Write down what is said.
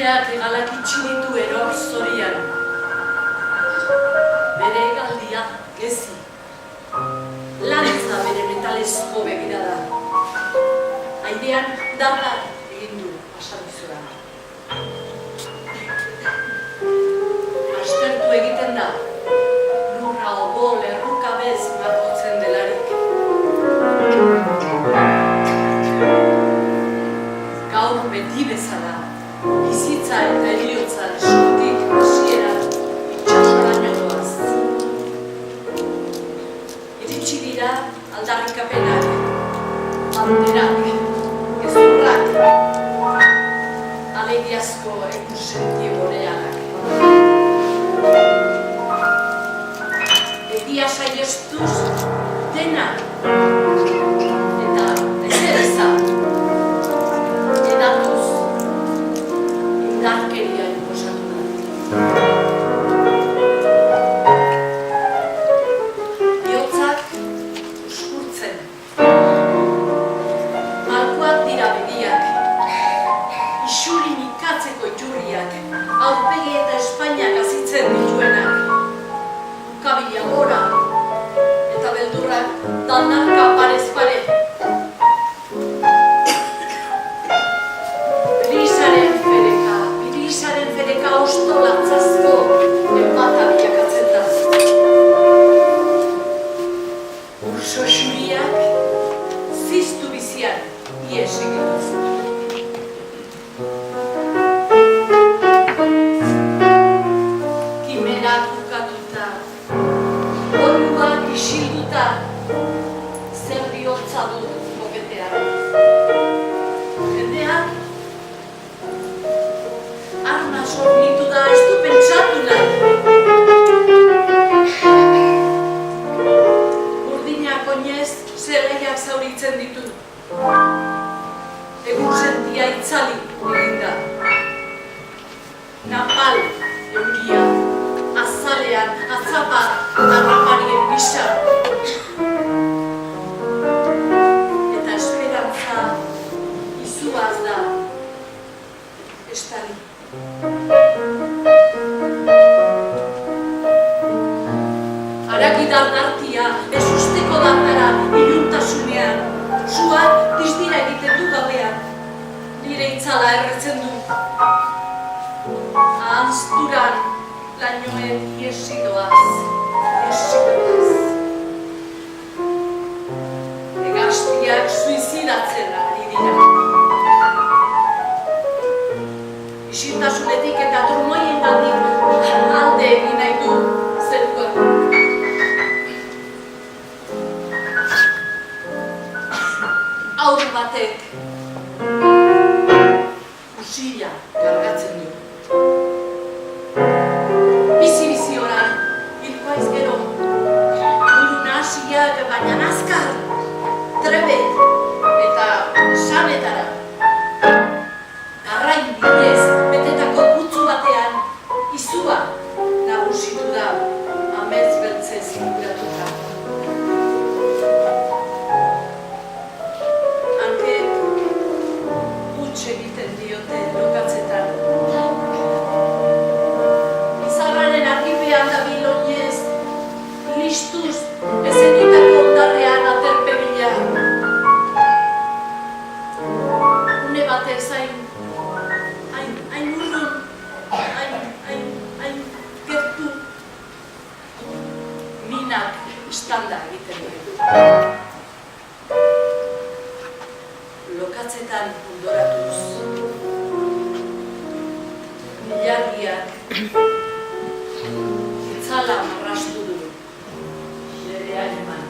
Irudiak egalak itxinitu eror zorian. Bere egaldia gezi. Lantza bere metalezko begirada. Airean dardak egin du pasabizura. Astertu egiten da, lurra obol errukabez margotzen delarik. Gaur beti bezala, bizitza eta heriotza eskutik hasiera itxasaraino doaz. Iritsi dira aldarrikapenak, banderak, gezurrak, alegiazko ekusenti borealak. Egia saiestuz dena eta ezereza edatuz indarkeria inposatu da. Bihotzak uskurtzen. Malkoak dira begiak. Isurin ikatzeko iturriak, aurpegi eta Espainiak azitzen dituenak. Ukabila gora eta beldurrak dandarka parez pare. Bilisaren fereka ostolantzazko enbata bilakatzen da. Urso xuriak ziztu bizian ies egituz. Kimerak bukatuta, onuak isilduta, zer bihotza dut boketean. Jendeak arma sornitu da, ez du pentsatu nahi. Urdinak oinez zelaiak zauritzen ditu. Egun sentia itzali egin da. Napal euria, azalean, azapa, harraparien bisa. Eta esperantza izuaz da. Estali. Harakidar nartia, ez usteko dandara, iluntasunean. Suak dizdira egiten du gauean. Nire itzala erretzen du. Ahanzturan lainoen iesidoaz. Hegaztiak suizidatzen ari dira. Isiltasunetik eta turmoien gandik alde egin nahi du zeruak. Haur batek fusila kargatzen du. Bizi-bizi orain, hilkoaiz gero. Buru nahasiak baina nazkar, trebe eta sanetara. Garrain bidez betetako putzu batean, izua nagusitu da amets beltzez inguratuta. Hankek huts egiten diote lokatzetan. Izarraren argipean dabil oinez, listuz ezetutako ondarrean aterpe bila. Une batez hain urrun, hain gertu. Minak istanda egiten ditu. Lokatzetan ondoratuz. Milargiak itzala marrastu du bere animan.